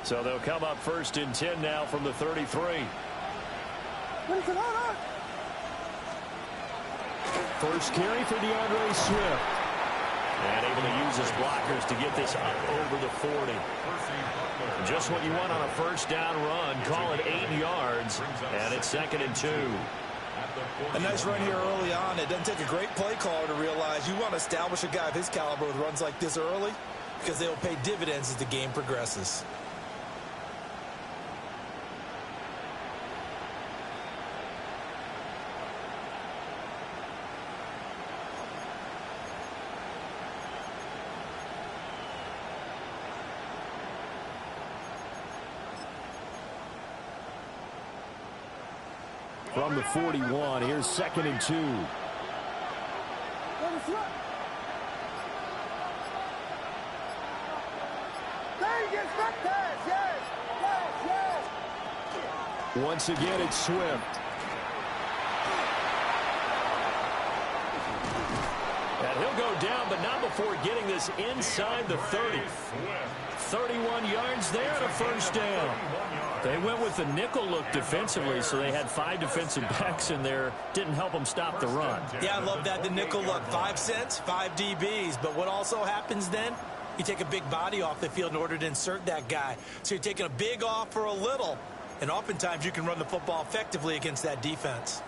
So they'll come up first and 10 now from the 33. First carry for DeAndre Swift. And able to use his blockers to get this up over the 40. Just what you want on a first down run. Call it 8 yards. And it's 2nd and 2. A nice run here early on. It doesn't take a great play caller to realize you want to establish a guy of his caliber with runs like this early, because they will pay dividends as the game progresses. From the 41, here's 2nd and 2. Once again, it's Swift. And he'll go down, but not before getting this inside the 30. 31 yards there and a first down. They went with the nickel look defensively, so they had 5 defensive backs in there. Didn't help them stop the run. Yeah, I love that, the nickel look. 5 cents, 5 DBs. But what also happens then, you take a big body off the field in order to insert that guy. So you're taking a big off for a little. And oftentimes you can run the football effectively against that defense.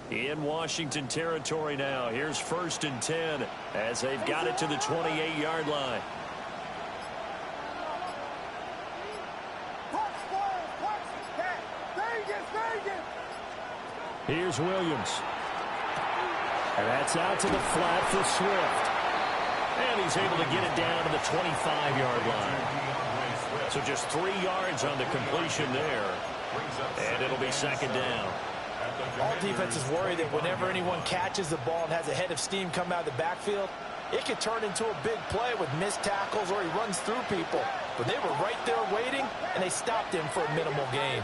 In Washington territory now. Here's 1st and 10 as they've got it to the 28-yard line. Here's Williams. And that's out to the flat for Swift. And he's able to get it down to the 25-yard line. So just 3 yards on the completion there. And it'll be 2nd down. All defenses worry that whenever anyone catches the ball and has a head of steam come out of the backfield, it could turn into a big play with missed tackles or he runs through people. But they were right there waiting, and they stopped him for a minimal gain.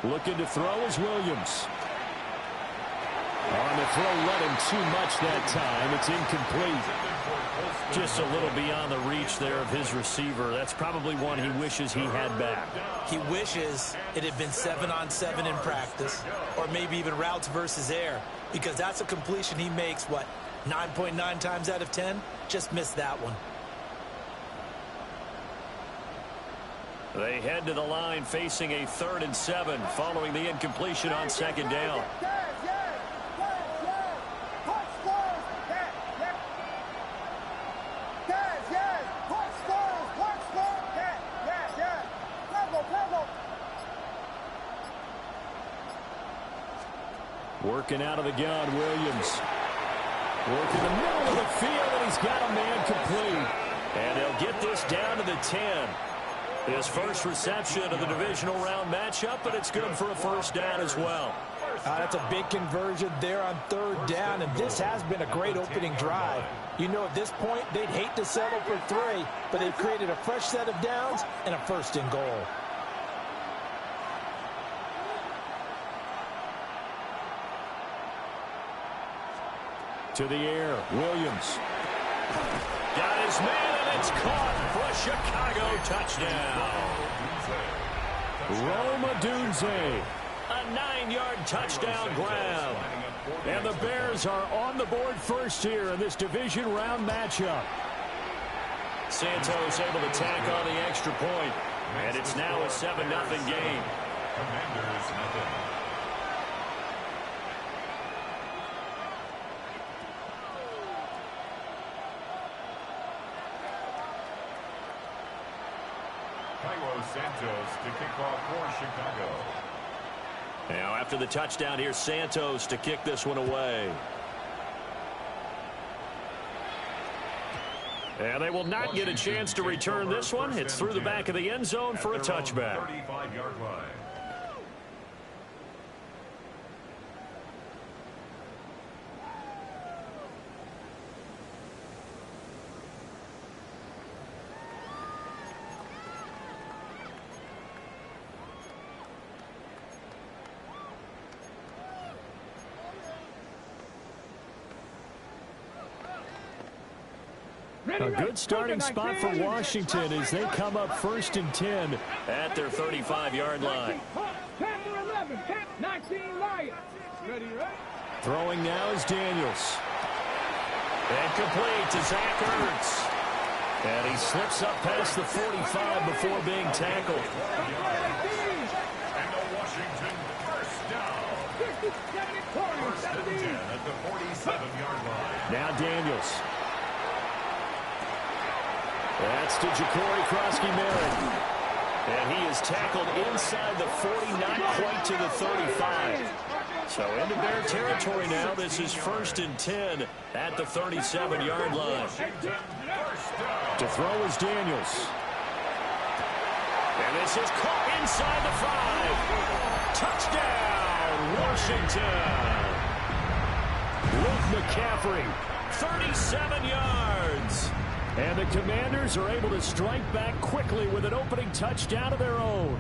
Looking to throw is Williams. On the throw, let him too much that time. It's incomplete. Just a little beyond the reach there of his receiver. That's probably one he wishes he had back. He wishes it had been 7-on-7 in practice, or maybe even routes versus air, because that's a completion he makes, what, 9.9 times out of 10? Just missed that one. They head to the line facing a 3rd and 7 following the incompletion on 2nd down. Working out of the gun, Williams. Working the middle of the field, and he's got a man complete. And they'll get this down to the 10. His first reception of the divisional round matchup, but it's good for a first down as well. That's a big conversion there on 3rd down, and this has been a great opening drive. You know, at this point, they'd hate to settle for 3, but they've created a fresh set of downs and a 1st and goal. To the air, Williams. Got his man, and it's caught for a Chicago touchdown. Rome Odunze, a 9-yard touchdown grab. And the Bears are on the board first here in this division round matchup. Santos able to tack on the extra point, and it's now a 7-0 game. Commanders nothing. Santos to kick off for Chicago. Now after the touchdown, here's Santos to kick this one away. And they will not get a chance to return this one. It's through the back of the end zone for a touchback. 35-yard line. A good starting spot for Washington as they come up 1st and 10 at their 35-yard line. Throwing now is Daniels. And complete to Zach Ertz. And he slips up past the 45 before being tackled. And the Washington first down. First and 10 at the 47-yard line. Now Daniels. That's to Ja'Cory Krosky-Merritt. And he is tackled inside the 40, not quite to the 35. So into Bear territory now. This is 1st and 10 at the 37-yard line. To throw is Daniels. And this is caught inside the 5. Touchdown, Washington. Luke McCaffrey, 37 yards. And the Commanders are able to strike back quickly with an opening touchdown of their own.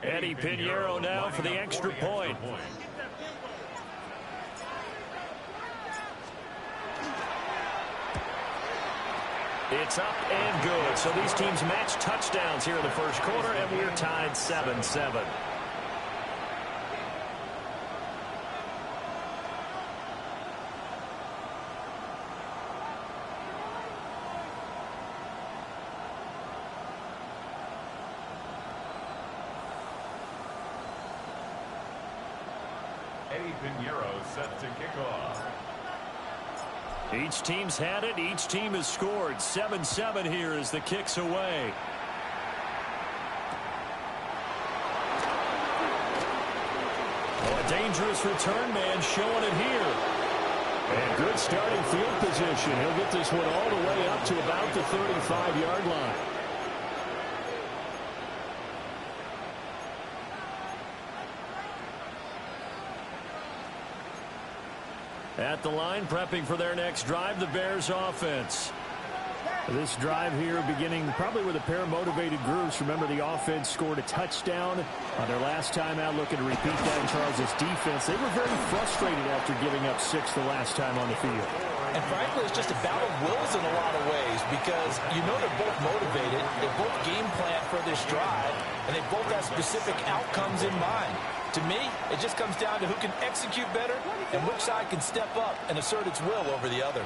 Eddie Pinheiro now for the extra point. It's up and good. So these teams match touchdowns here in the first quarter, and we're tied 7-7. Eddie Pinheiro set to kick off. Each team's had it. Each team has scored. 7-7 here as the kick's away. Oh, a dangerous return man showing it here. And good starting field position. He'll get this one all the way up to about the 35-yard line. At the line, prepping for their next drive, the Bears offense. This drive here beginning probably with a pair of motivated groups. Remember, the offense scored a touchdown on their last time out, looking to repeat that in Charles' defense. They were very frustrated after giving up 6 the last time on the field. And frankly, it's just a battle of wills in a lot of ways because you know they're both motivated. They both game plan for this drive, and they both have specific outcomes in mind. To me, it just comes down to who can execute better and which side can step up and assert its will over the other.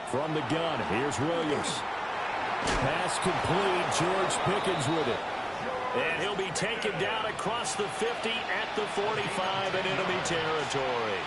From the gun, here's Williams. Pass complete. George Pickens with it. And he'll be taken down across the 50 at the 45 in enemy territory.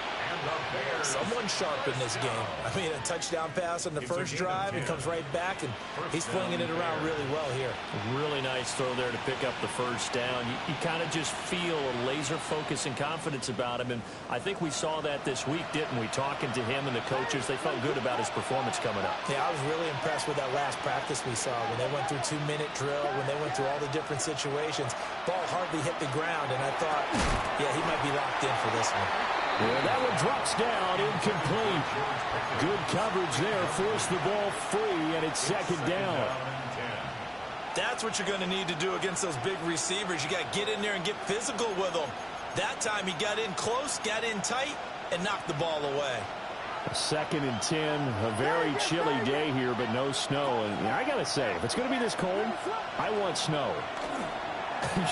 Someone sharp in this game. I mean, a touchdown pass on the first drive and comes right back, and he's flinging it around really well here. Really nice throw there to pick up the first down. You kind of just feel a laser focus and confidence about him, and I think we saw that this week, didn't we? Talking to him and the coaches, they felt good about his performance coming up. Yeah, I was really impressed with that last practice we saw when they went through 2-minute drill, when they went through all the different situations. Ball hardly hit the ground, and I thought, yeah, he might be locked in for this one. Yeah, that one drops down, incomplete. Good coverage there, forced the ball free, and it's second down. That's what you're going to need to do against those big receivers. You got to get in there and get physical with them. That time he got in close, got in tight, and knocked the ball away. 2nd and 10, a very chilly day here, but no snow. And I got to say, if it's going to be this cold, I want snow.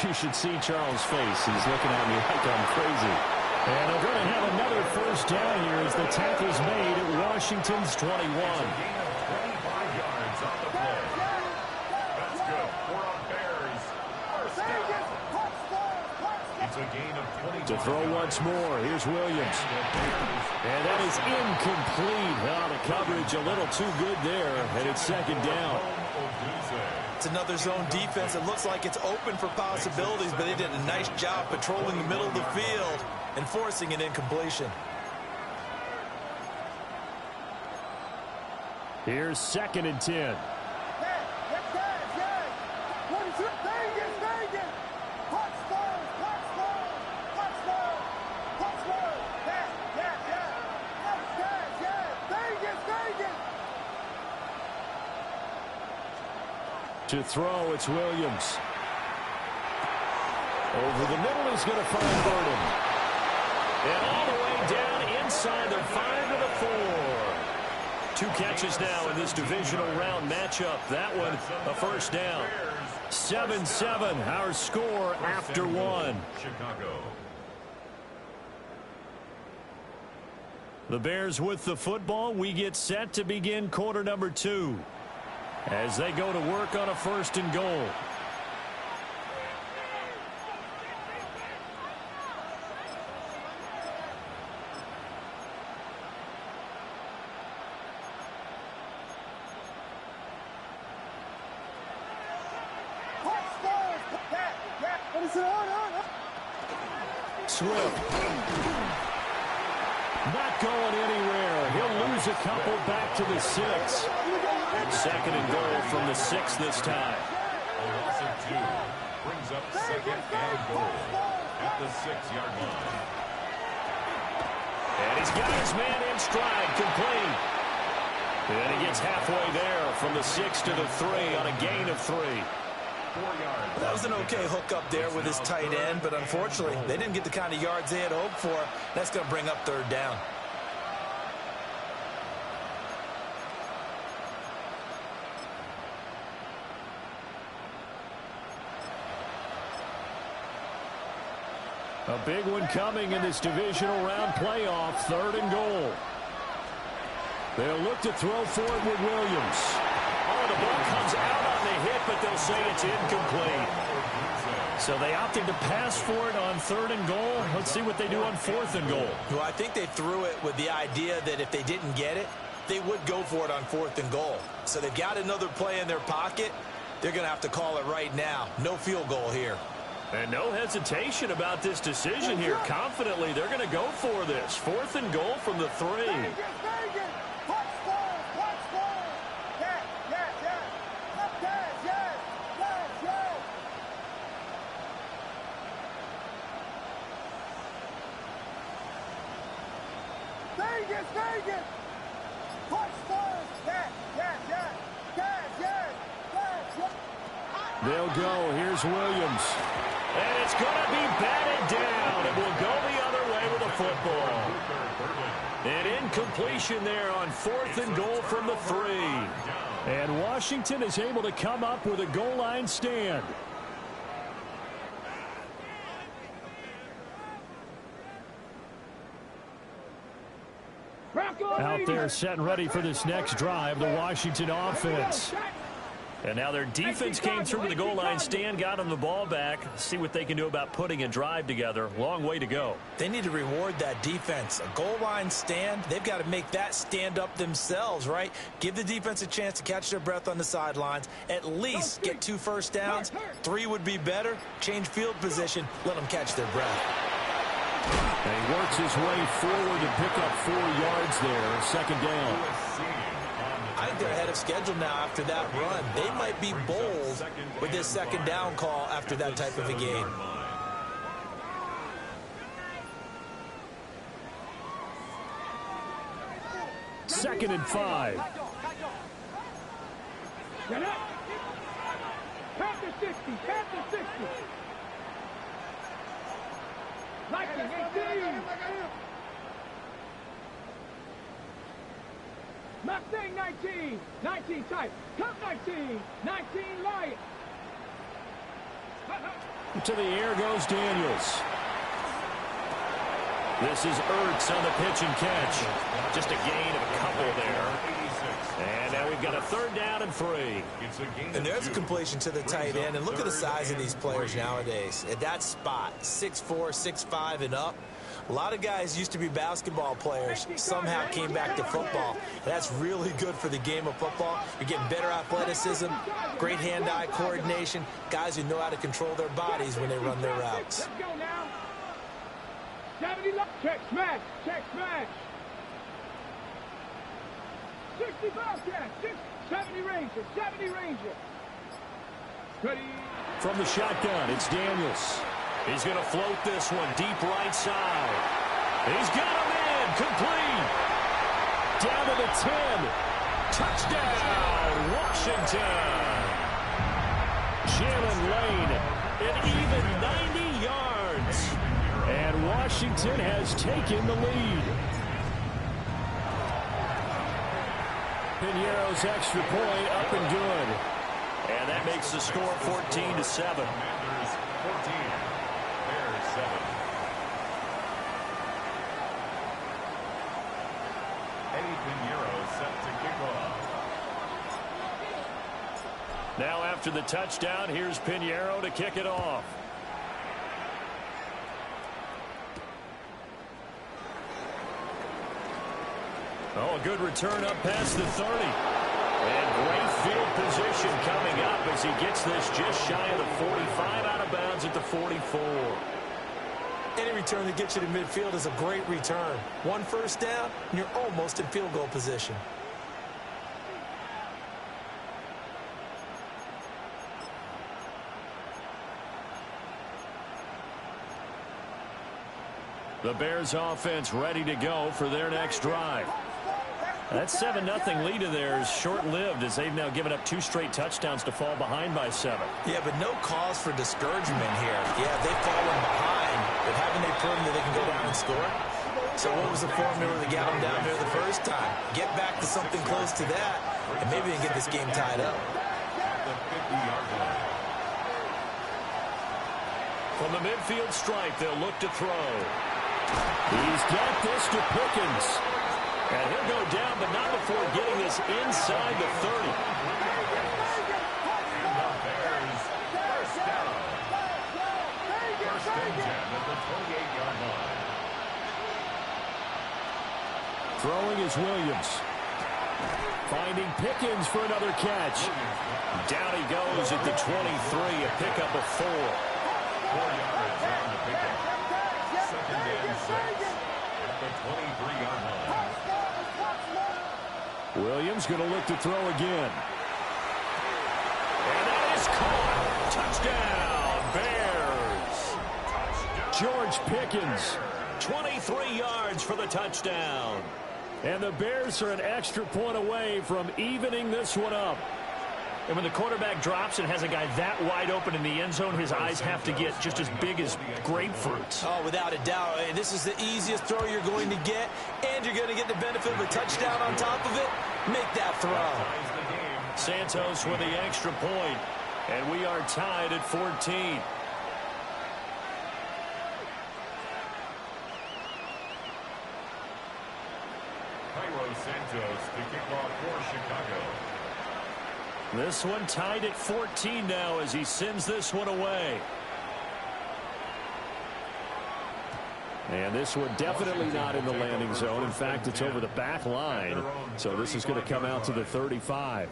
You should see Charles' face. He's looking at me like I'm crazy. And they're going to have another first down here as the tackle's made at Washington's 21. 25 yards on the play. That's good for a Bears first down. It's a gain of 21. To throw once more, here's Williams. And that is incomplete. Oh, the coverage a little too good there, and it's second down. It's another zone defense. It looks like it's open for possibilities, but they did a nice job patrolling the middle of the field and forcing an incompletion. Here's 2nd and 10. To throw, it's Williams. Over the middle, he's going to find Burden. And all the way down inside the 5 to the 4. 2 catches now in this divisional round matchup. That one, a first down. 7-7, our score after 1. Chicago. The Bears with the football. We get set to begin quarter number 2. As they go to work on a 1st and goal. Swift. Not going anywhere. He'll lose a couple back to the 6. 2nd and goal from the 6 this time. A loss of 2 brings up 2nd and goal at the 6-yard line. And he's got his man in stride, complete. And he gets halfway there from the 6 to the 3 on a gain of 3. 4 yards. That was an okay hook up there with his tight end, but unfortunately, they didn't get the kind of yards they had hoped for. That's going to bring up 3rd down. A big one coming in this divisional round playoff, 3rd and goal. They'll look to throw for it with Williams. Oh, the ball comes out on the hit, but they'll say it's incomplete. So they opted to pass for it on 3rd and goal. Let's see what they do on 4th and goal. Well, I think they threw it with the idea that if they didn't get it, they would go for it on 4th and goal. So they've got another play in their pocket. They're going to have to call it right now. No field goal here. And no hesitation about this decision here. Confidently, they're going to go for this. 4th and goal from the 3. They'll go. Here's Williams. And it's going to be batted down. It will go the other way with the football. An incompletion there on 4th and goal from the 3. And Washington is able to come up with a goal line stand. Out there set and ready for this next drive, the Washington offense. And now their defense came through with the goal line stand, got them the ball back. See what they can do about putting a drive together. Long way to go. They need to reward that defense. A goal line stand, they've got to make that stand up themselves, right? Give the defense a chance to catch their breath on the sidelines. At least get 2 first downs. 3 would be better. Change field position. Let them catch their breath. And he works his way forward to pick up 4 yards there. 2nd down. I think they're ahead of schedule now after that run. They might be bold with this 2nd down call after that type of a game. Second and 5. Panther 60, Panther 60. 19, 18. Mustang 19, 19 tight. Cup 19, 19 light. To the air goes Daniels. This is Ertz on the pitch and catch. Just a gain of a couple there. And now we've got And a 3rd down and 3. And there's a completion to the tight end. And look at the size of these players nowadays. At that spot, 6'4", 6'5", and up. A lot of guys used to be basketball players, somehow came back to football. That's really good for the game of football. You're getting better athleticism, great hand-eye coordination, guys who know how to control their bodies when they run their routes. Let's go now. 70 left. Check smash. Check smash. 65 catch. 70 Ranger. 70 Ranger. Ready. From the shotgun, it's Daniels. He's going to float this one deep right side. He's got him in. Complete. Down to the 10. Touchdown, Washington. Jalen Lane, an even 90 yards. And Washington has taken the lead. Piñeiro's extra point up and good. And that makes the score 14-7. Now after the touchdown, here's Piñeiro to kick it off. Oh, a good return up past the 30. And great field position coming up as he gets this just shy of the 45, out of bounds at the 44. Any return that gets you to midfield is a great return. 1 first down, and you're almost in field goal position. The Bears offense ready to go for their next drive. That 7-0 lead of theirs short-lived as they've now given up 2 straight touchdowns to fall behind by 7. Yeah, but no cause for discouragement here. Yeah, they've fallen behind, but haven't they proven that they can go down and score? So what was the formula that got them down there the first time? Get back to something close to that, and maybe they can get this game tied up. From the midfield stripe, they'll look to throw. He's got this to Pickens. And he'll go down, but not before getting this inside the 30. Throwing is Williams. Finding Pickens for another catch. Down he goes at the 23, a pickup of 4. 4 yards on the pickup. 2nd and 6 at the 23-yard line. Williams going to look to throw again. And that is caught. Touchdown, Bears. George Pickens, 23 yards for the touchdown. And the Bears are an extra point away from evening this one up. And when the quarterback drops and has a guy that wide open in the end zone, his eyes have to get just as big as grapefruits. Oh, without a doubt. This is the easiest throw you're going to get, and you're going to get the benefit of a touchdown on top of it. Make that throw. Santos with the extra point, and we are tied at 14. Santos to kick off for Chicago. This one tied at 14 now as he sends this one away. And this one definitely not in the landing zone. In fact, it's over the back line. So this is going to come out to the 35.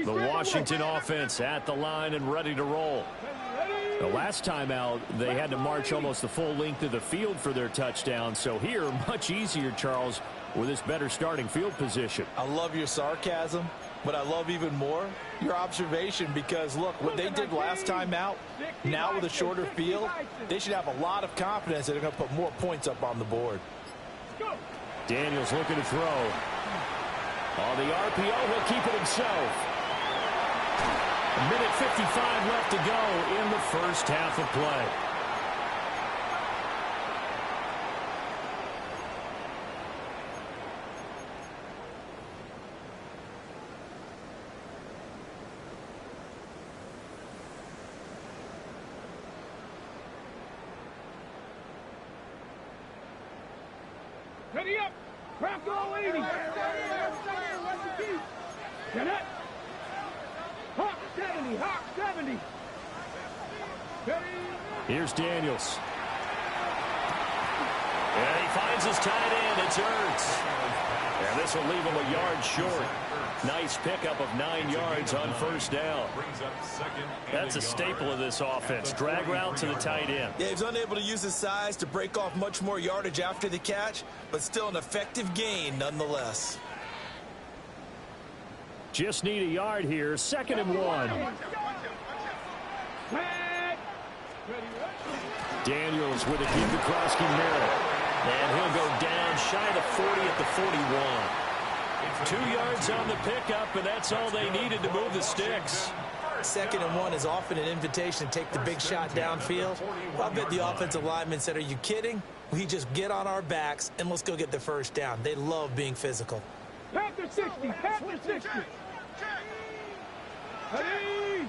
The Washington offense at the line and ready to roll. The last time out, they had to march almost the full length of the field for their touchdown. So here, much easier, Charles, with this better starting field position. I love your sarcasm, but I love even more your observation because, look, what they did last time out, now with a shorter field, they should have a lot of confidence that they're going to put more points up on the board. Daniels looking to throw. On the RPO, he'll keep it himself. A minute 55 left to go in the first half of play. Ready up. Bronco 80. Get it. Hawk 70. Hawk 70. Here's Daniels. And he finds his tight end. It's Ertz. And this will leave him a yard short. Nice pickup of 9 yards on first down. That's a staple of this offense. Drag route to the tight end. Yeah, he's unable to use his size to break off much more yardage after the catch, but still an effective gain nonetheless. Just need a yard here. 2nd and 1. Daniels with a give to Krosky-Merritt. And he'll go down shy of the 40 at the 41. 2 yards on the pickup, and that's all they needed to move the sticks. 2nd and 1 is often an invitation to take the big shot downfield. I bet the offensive lineman said, are you kidding? We just get on our backs and let's go get the first down. They love being physical. Panther 60. Panther 60. Ready.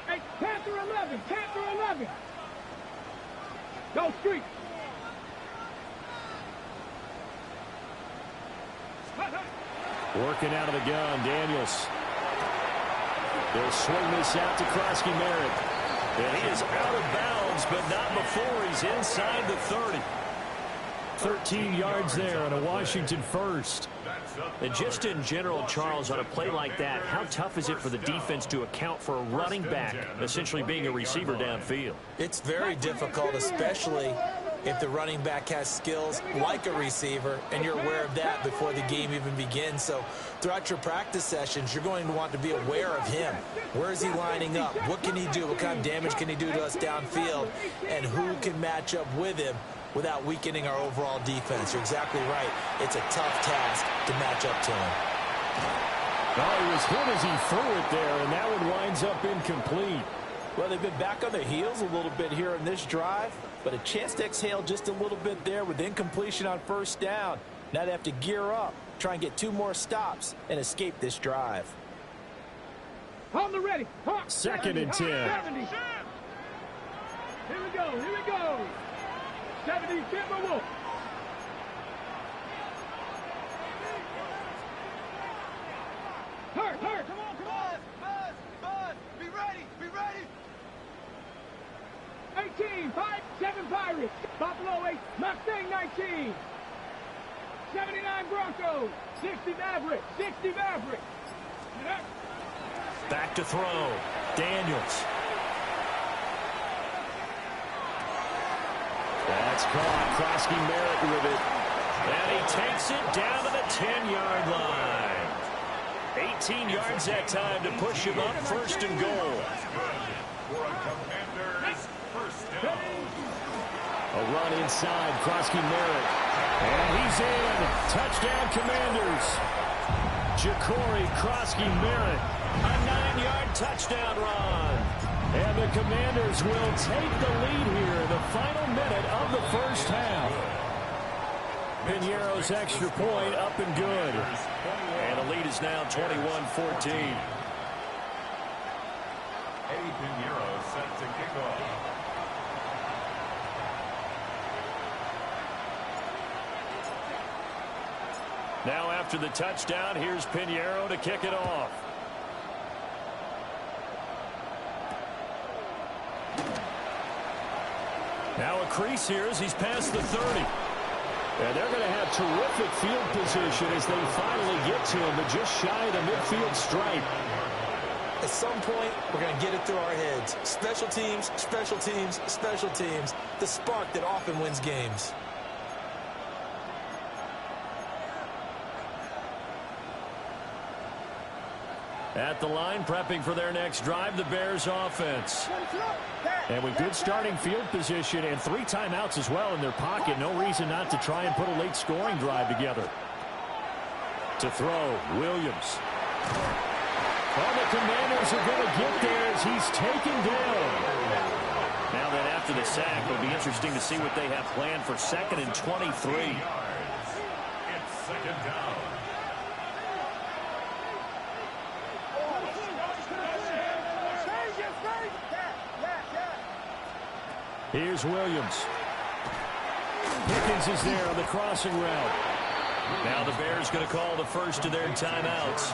Hey, Panther 11. Panther 11. Go street. Working out of the gun, Daniels. They'll swing this out to Krosky-Merritt. And he is out of bounds, but not before he's inside the 30. 13 yards there on a Washington first. And just in general, Charles, on a play like that, how tough is it for the defense to account for a running back essentially being a receiver downfield? It's very difficult, especially if the running back has skills like a receiver, and you're aware of that before the game even begins. So throughout your practice sessions, you're going to want to be aware of him. Where is he lining up? What can he do? What kind of damage can he do to us downfield? And who can match up with him without weakening our overall defense? You're exactly right. It's a tough task to match up to him. Oh, he was hit as he threw it there, and that one winds up incomplete. Well, they've been back on their heels a little bit here in this drive, but a chance to exhale just a little bit there with incompletion on first down. Now they have to gear up, try and get 2 more stops, and escape this drive. On the ready. Hawk 2nd and 10. 70. Here we go. Here we go. 70, Timberwolf. Hurt. Come on. Buzz. Be ready. 18, 5-7 Pirates. Buffalo 8, Mustang 19. 79 Broncos. 60 Mavericks. Back to throw. Daniels. That's caught. Krosky-Merritt with it. And he takes it down to the 10-yard line. 18 yards that time to push him up 1st and goal. A run inside. Krosky-Merritt. And he's in. Touchdown, Commanders. Ja'Cory Krosky-Merritt. A 9-yard touchdown run. And the Commanders will take the lead here in the final minute of the first half. Piñeiro's extra point up and good. And the lead is now 21-14. Eddie Piñeiro set to kick off. Now after the touchdown, here's Piñeiro to kick it off. Now a crease here as he's past the 30. And they're going to have terrific field position as they finally get to him, but just shy of the midfield stripe. At some point, we're going to get it through our heads. Special teams. The spark that often wins games. At the line, prepping for their next drive, the Bears offense. And with good starting field position and 3 timeouts as well in their pocket, no reason not to try and put a late scoring drive together. To throw, Williams. Well, the Commanders are going to get there as he's taken down. Now that after the sack, it'll be interesting to see what they have planned for 2nd and 23. It's 2nd down. Here's Williams. Pickens is there on the crossing route. Now the Bears going to call the first of their timeouts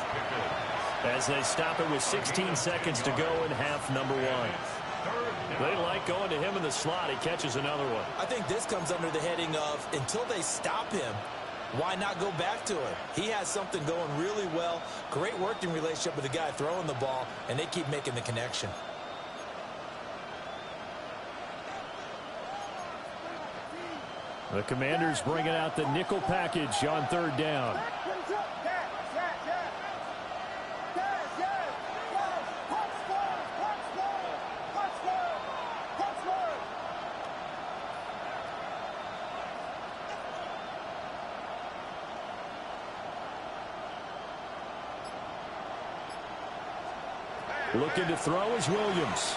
as they stop it with 16 seconds to go in half number one. They like going to him in the slot. He catches another one. I think this comes under the heading of until they stop him, why not go back to him? He has something going really well. Great working relationship with the guy throwing the ball, and they keep making the connection. The Commanders bringing out the nickel package on third down. Looking to throw is Williams.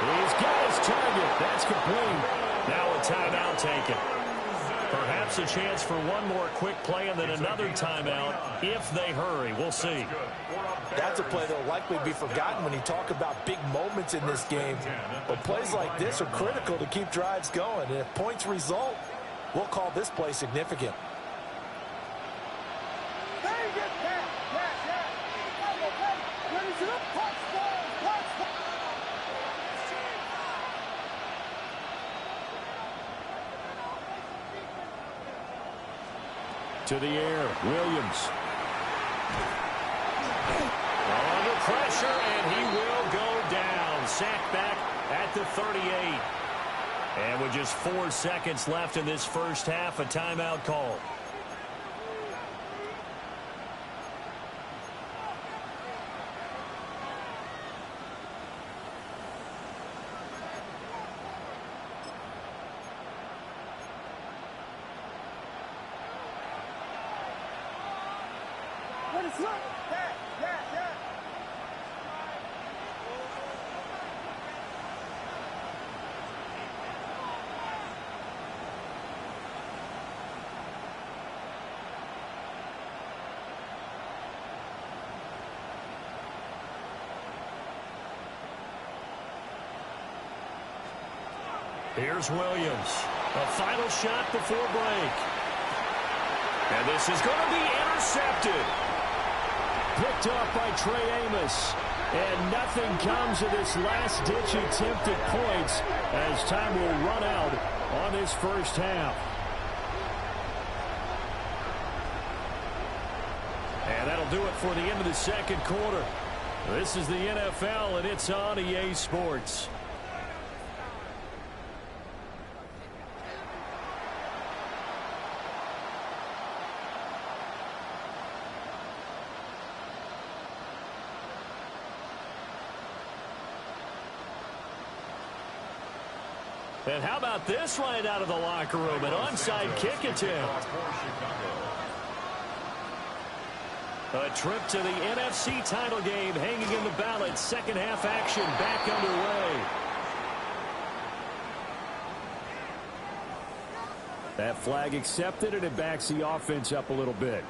He's got his target. That's complete. Now a timeout taken. Perhaps a chance for one more quick play and then another timeout if they hurry. We'll see. That's a play that will likely be forgotten when you talk about big moments in this game. But plays like this are critical to keep drives going. And if points result, we'll call this play significant. To the air, Williams. Under pressure, and he will go down. Sacked back at the 38. And with just 4 seconds left in this first half, a timeout call. Here's Williams. A final shot before break. And this is going to be intercepted. Picked off by Trey Amos. And nothing comes of this last-ditch attempt at points as time will run out on this first half. And that'll do it for the end of the second quarter. This is the NFL, and it's on EA Sports. And how about this right out of the locker room? An onside kick attempt. A trip to the NFC title game hanging in the balance. Second half action back underway. That flag accepted, and it backs the offense up a little bit.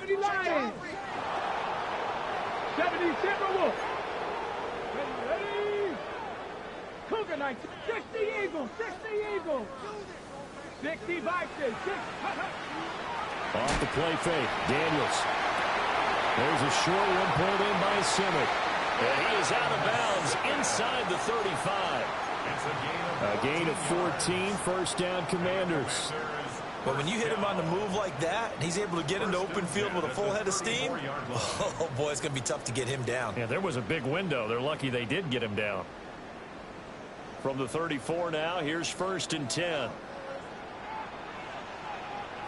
Lions. 70 Timberwolves. Ready. Cougar 19. 60 Eagles. 60 Eagles. 60 Vikings. Off the play fake. Daniels. There's a short one pulled in by Simic. And he is out of bounds inside the 35. A gain of 14. First down, Commanders. But when you hit him on the move like that, and he's able to get into open field with a full head of steam, oh, boy, it's going to be tough to get him down. Yeah, there was a big window. They're lucky they did get him down. From the 34 now, here's 1st and 10.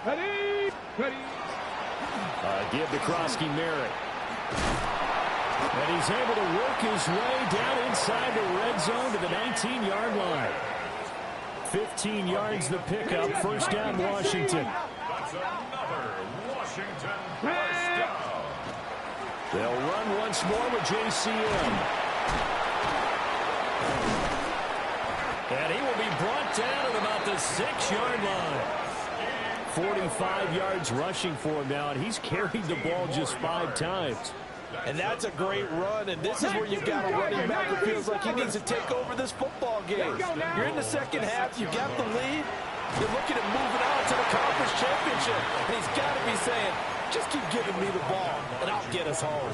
Ready. Ready. Give to Krosky Merritt. And he's able to work his way down inside the red zone to the 19-yard line. 15 yards the pickup. First down, Washington. That's another Washington first down. They'll run once more with JCM. And he will be brought down at about the 6-yard line. 45 yards rushing for him now, and he's carried the ball just 5 times. And that's a great run, and this is where you've got a running back who feels like he needs to take over this football game. You're in the second half, you got the lead, you're looking at moving on to the conference championship, and he's got to be saying, just keep giving me the ball, and I'll get us home.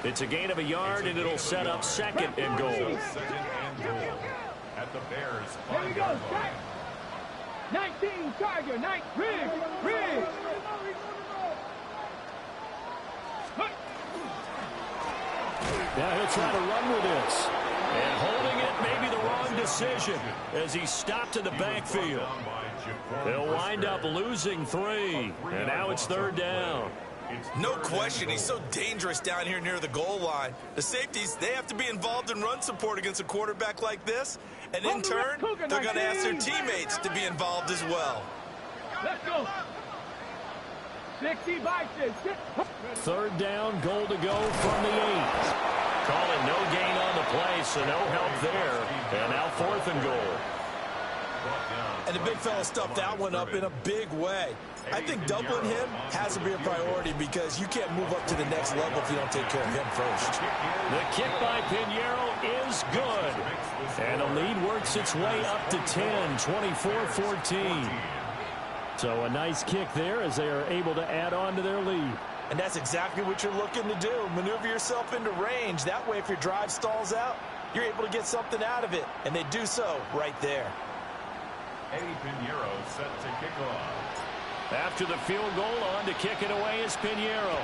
It's a gain of a yard, and it'll set up 2nd and goal. Second and goal at the Bears' Here we 5-yard go, line. 19 Tiger, 9 Riggs. Now he'll try to run with this. And holding it may be the wrong decision as he stopped in the backfield. He'll wind up losing 3. And now it's 3rd down. No question, he's so dangerous down here near the goal line. The safeties, they have to be involved in run support against a quarterback like this. And in turn, they're going to ask their teammates to be involved as well. Let's go. 60 bites. 3rd down, goal to go from the 8. Call it no gain on the play, so no help there. And now 4th and goal. And the big fella stuffed that one up in a big way. I think doubling him has to be a priority because you can't move up to the next level if you don't take care of him first. The kick by Pinheiro is good. And the lead works its way up to 10, 24-14. So a nice kick there as they are able to add on to their lead. And that's exactly what you're looking to do. Maneuver yourself into range. That way, if your drive stalls out, you're able to get something out of it. And they do so right there. Eddie Pinheiro set to kick off. After the field goal, on to kick it away is Pinheiro.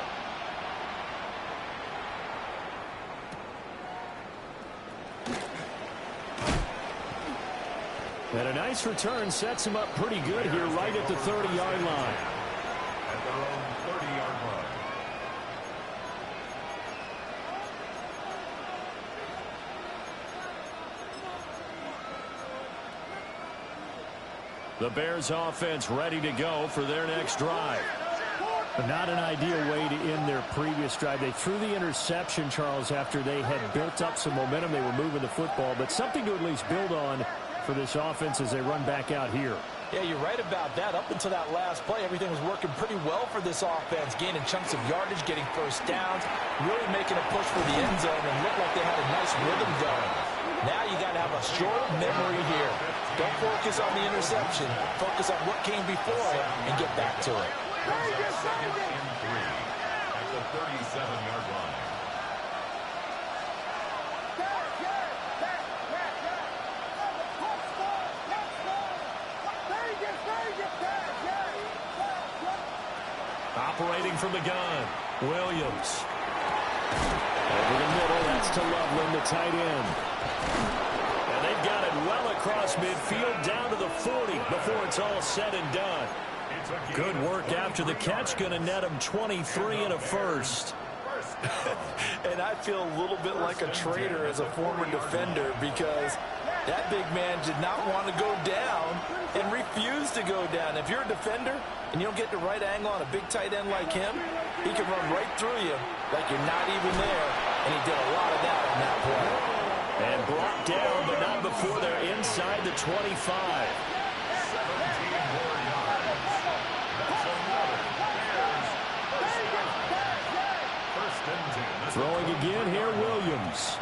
And a nice return sets him up pretty good here right at the 30-yard line. At their own 30-yard line. The Bears offense ready to go for their next drive. But not an ideal way to end their previous drive. They threw the interception, Charles, after they had built up some momentum. They were moving the football, but something to at least build on for this offense as they run back out here. Yeah, you're right about that. Up until that last play, everything was working pretty well for this offense, gaining chunks of yardage, getting first downs, really making a push for the end zone, and looked like they had a nice rhythm going. Now you got to have a short memory here. Don't focus on the interception. Focus on what came before it and get back to it. Second and 3 at the 37-yard line. Operating from the gun, Williams. Over the middle, that's to Loveland, the tight end. And they've got it well across midfield, down to the 40 before it's all said and done. Good work after the catch, going to net him 23 and a first. And I feel a little bit like a traitor as a former defender because that big man did not want to go down and refused to go down. If you're a defender and you don't get the right angle on a big tight end like him, he can run right through you like you're not even there. And he did a lot of that on that play. And brought down, but not before they're inside the 25. 17 more yards. That's another Bears first and 10. Throwing again here, Williams.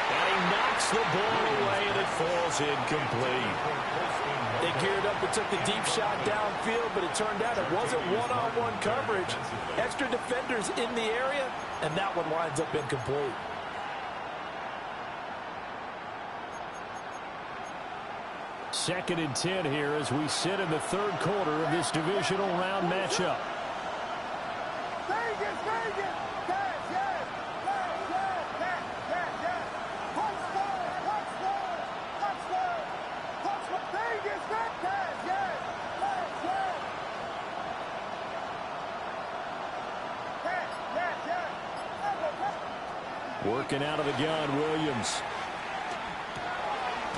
And he knocks the ball away, and it falls incomplete. They geared up and took the deep shot downfield, but it turned out it wasn't one-on-one coverage. Extra defenders in the area, and that one winds up incomplete. Second and 10 here as we sit in the third quarter of this divisional round matchup. Working out of the gun, Williams.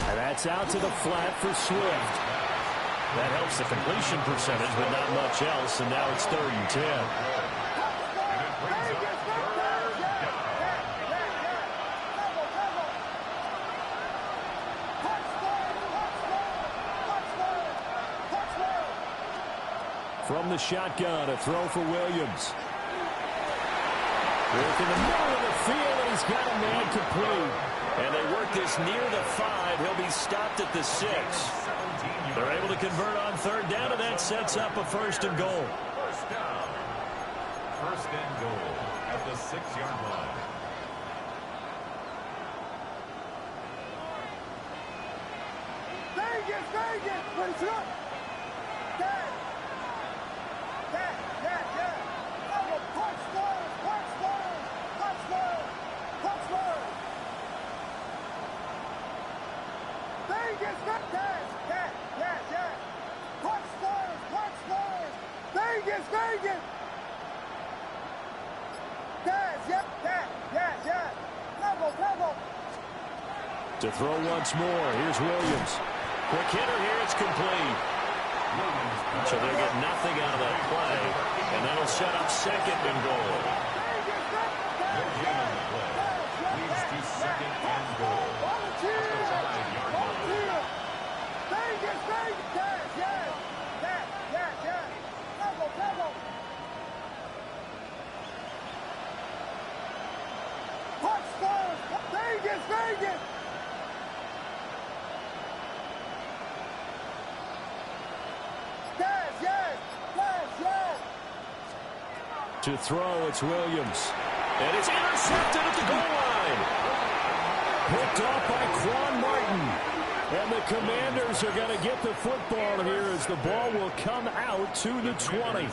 And that's out to the flat for Swift. That helps the completion percentage, but not much else, and now it's 3rd and 10. from the shotgun. A throw for Williams. Work in the middle of the field, and he's got a man complete. And they work this near the 5. He'll be stopped at the 6. They're able to convert on third down, and that sets up a 1st and goal. First down. 1st and goal at the 6-yard line. Vegas, put it up. Vegas. Double. To throw once more. Here's Williams. Quick hitter here. It's complete. So they'll get nothing out of that play. And that'll set up 2nd and goal. No gain on the play. Leads to 2nd and goal. At the 5-yard line. Vegas. Double. Vegas. Yes. To throw, it's Williams. And it's intercepted at the goal line. Picked off by Quan Martin. And the Commanders are going to get the football here as the ball will come out to the 20.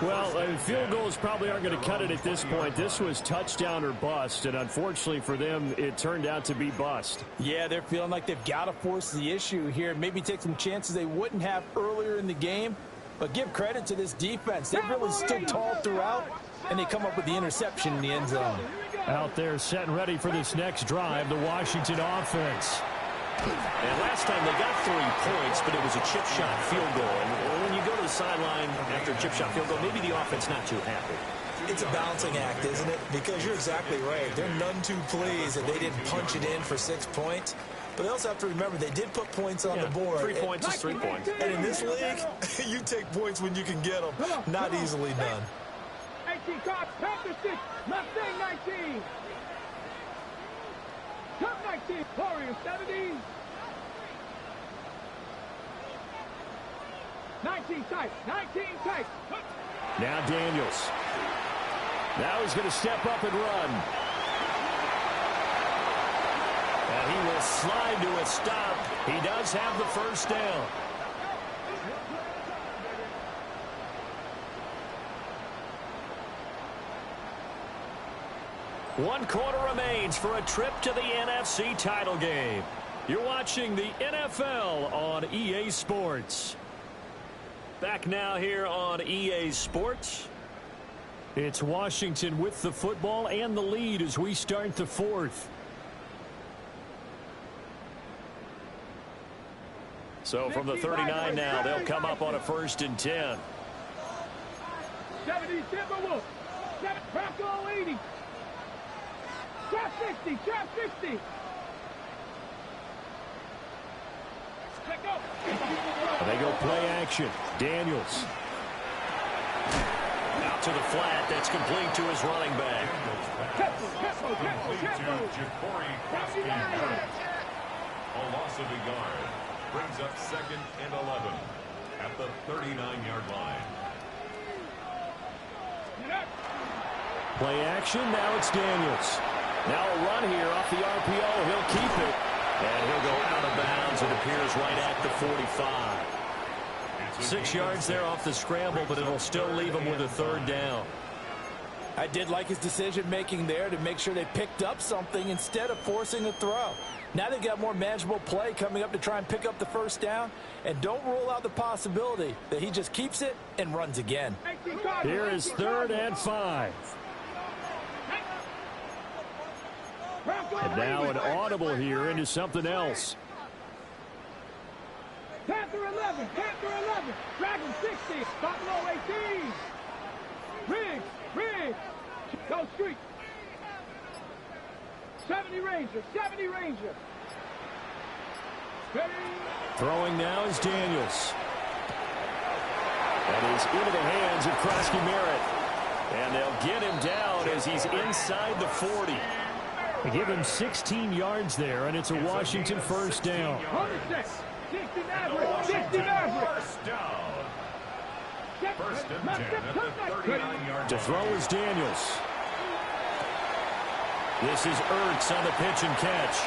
Well, field goals probably aren't going to cut it at this point. This was touchdown or bust, and unfortunately for them, it turned out to be bust. Yeah, they're feeling like they've got to force the issue here. Maybe take some chances they wouldn't have earlier in the game. But give credit to this defense. They've really stood tall throughout, and they come up with the interception in the end zone. Out there set and ready for this next drive, the Washington offense. And last time they got 3 points, but it was a chip shot field goal. And when you go to the sideline after a chip shot field goal, maybe the offense not too happy. It's a balancing act, isn't it? Because you're exactly right. They're none too pleased that they didn't punch it in for 6 points. But they also have to remember they did put points on the board. 3 points is 3 points. And in this league, you take points when you can get them. Not easily done. 18 cards, Panther 6, Mustang 19. Cup 19, Warriors 70. 19 tight. Now Daniels. Now he's going to step up and run. And he will slide to a stop. He does have the 1st down. One quarter remains for a trip to the NFC title game. You're watching the NFL on EA Sports. Back now here on EA Sports. It's Washington with the football and the lead as we start the 4th. So from the 39 now, they'll come up on a 1st and 10. 70 Timberwolves. Bronco 80. Trap 60. And they go play action. Daniels. Out to the flat. That's complete to his running back. A loss of a yard. Brings up 2nd and 11 at the 39-yard line. Play action. Now it's Daniels. Now a run here off the RPO. He'll keep it. And he'll go out of bounds. It appears right at the 45. 6 yards there off the scramble, but it'll still leave him with a 3rd down. I did like his decision-making there to make sure they picked up something instead of forcing a throw. Now they've got more manageable play coming up to try and pick up the 1st down. And don't rule out the possibility that he just keeps it and runs again. Here is 3rd and 5. And now an audible here into something else. Panther 11. Dragon 60. Buffalo 18. Riggs. Go street. 70 Ranger. Ready. Throwing now is Daniels. And he's into the hands of Krosky Merritt. And they'll get him down as he's inside the 40. They give him 16 yards there, and it's a Washington first down. 60 Maverick. 60 Maverick. First down. First and 10 at the 39-yard To throw is Daniels. This is Ertz on the pitch and catch.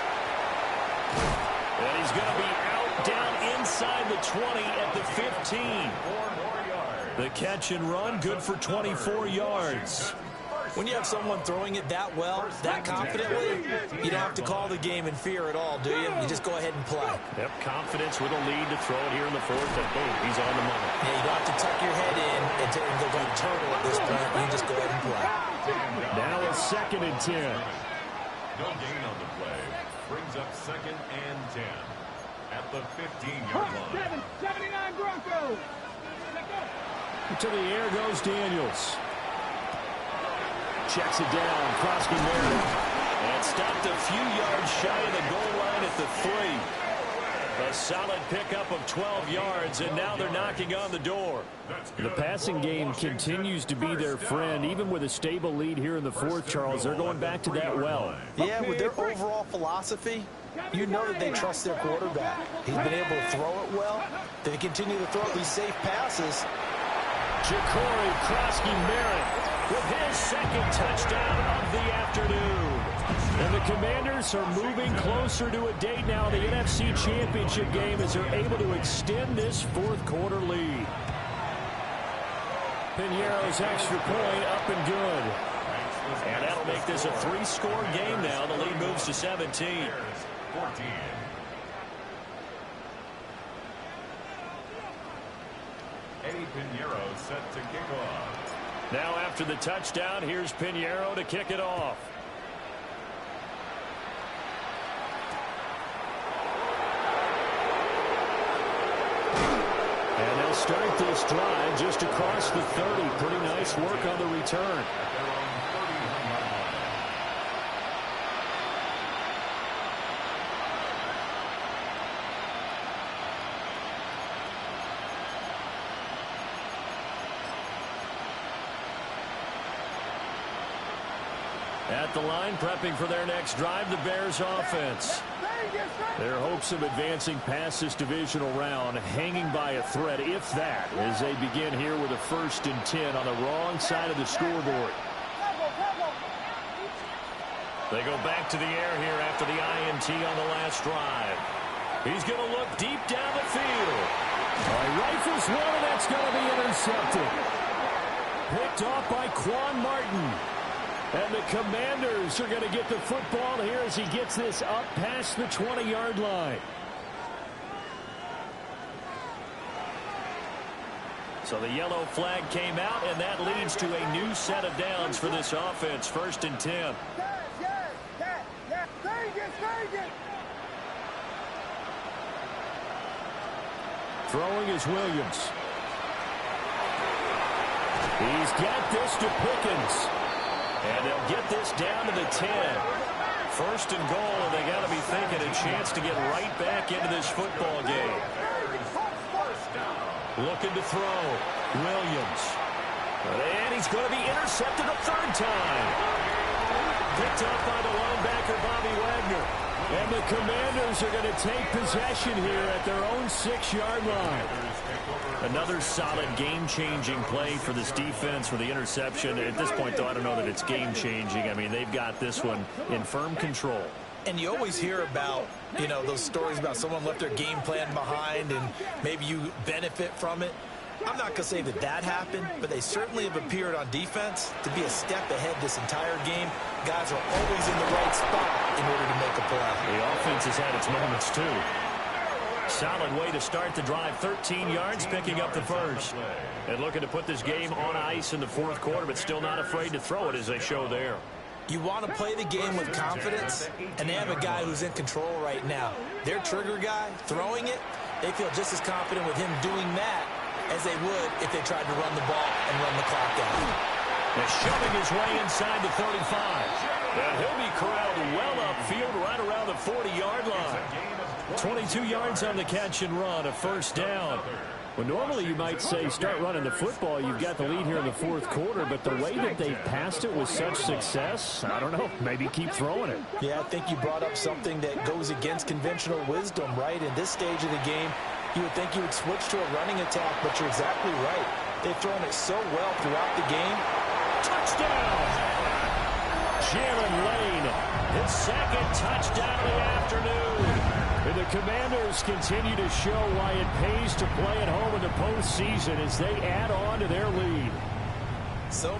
And he's going to be out down inside the 20 at the 15. 4 more yards. The catch and run, good for 24 yards. When you have someone throwing it that well, that confidently, you don't have to call the game in fear at all, do you? You just go ahead and play. Yep, confidence with a lead to throw it here in the fourth, and boom, he's on the money. Yeah, you don't have to tuck your head in and go like turtle at this point. You can just go ahead and play. Now it's 2nd and 10. No gain on the play. Brings up 2nd and 10 at the 15-yard line. 79 Broncos. To the air goes Daniels. Checks it down, Krosky Merritt. And stopped a few yards shy of the goal line at the 3. A solid pickup of 12 yards, and now they're knocking on the door. The passing game continues to be their friend. Even with a stable lead here in the fourth, Charles, they're going back to that well. Yeah, with their overall philosophy, you know that they trust their quarterback. He's been able to throw it well. They continue to throw these safe passes. Ja'Cory Krosky Merritt with his second touchdown of the afternoon. And the Commanders are moving closer to a date now, the NFC Championship game, as they're able to extend this fourth quarter lead. Piñeiro's extra point up and good. And that'll make this a 3-score game now. The lead moves to 17. 14. Eddie Piñeiro set to kick off. Now after the touchdown, here's Piñeiro to kick it off. And they'll start this drive just across the 30. Pretty nice work on the return. At the line, prepping for their next drive, the Bears offense. Their hopes of advancing past this divisional round hanging by a thread, if that, as they begin here with a 1st and 10 on the wrong side of the scoreboard. They go back to the air here after the INT on the last drive. He's going to look deep down the field. Rifles one, and that's going to be intercepted. Picked off by Quan Martin. And the Commanders are going to get the football here as he gets this up past the 20-yard line. So the yellow flag came out, and that leads to a new set of downs for this offense. 1st and 10. Throwing is Williams. He's got this to Pickens. And they'll get this down to the 10. 1st and goal, and they got to be thinking a chance to get right back into this football game. Looking to throw. Williams. And he's going to be intercepted a 3rd time. Picked up by the linebacker, Bobby Wagner. And the Commanders are going to take possession here at their own 6-yard line. Another solid game-changing play for this defense with the interception. At this point, though, I don't know that it's game-changing. I mean, they've got this one in firm control. And you always hear about, you know, those stories about someone left their game plan behind and maybe you benefit from it. I'm not going to say that that happened, but they certainly have appeared on defense to be a step ahead this entire game. Guys are always in the right spot in order to make a play. The offense has had its moments, too. Solid way to start the drive. 13 yards, picking up the 1st. And looking to put this game on ice in the 4th quarter, but still not afraid to throw it as they show there. You want to play the game with confidence, and they have a guy who's in control right now. Their trigger guy, throwing it, they feel just as confident with him doing that as they would if they tried to run the ball and run the clock down. They're shoving his way inside the 35. And he'll be corralled well upfield right around the 40-yard line. 22 yards on the catch and run, a 1st down. Well, normally you might say start running the football. You've got the lead here in the fourth quarter, but the way that they've passed it with such success, I don't know, maybe keep throwing it. Yeah, I think you brought up something that goes against conventional wisdom, right? In this stage of the game, you would think you would switch to a running attack, but you're exactly right. They've thrown it so well throughout the game. Touchdown! Jaron Lane, his second touchdown of the afternoon. And the Commanders continue to show why it pays to play at home in the postseason as they add on to their lead. So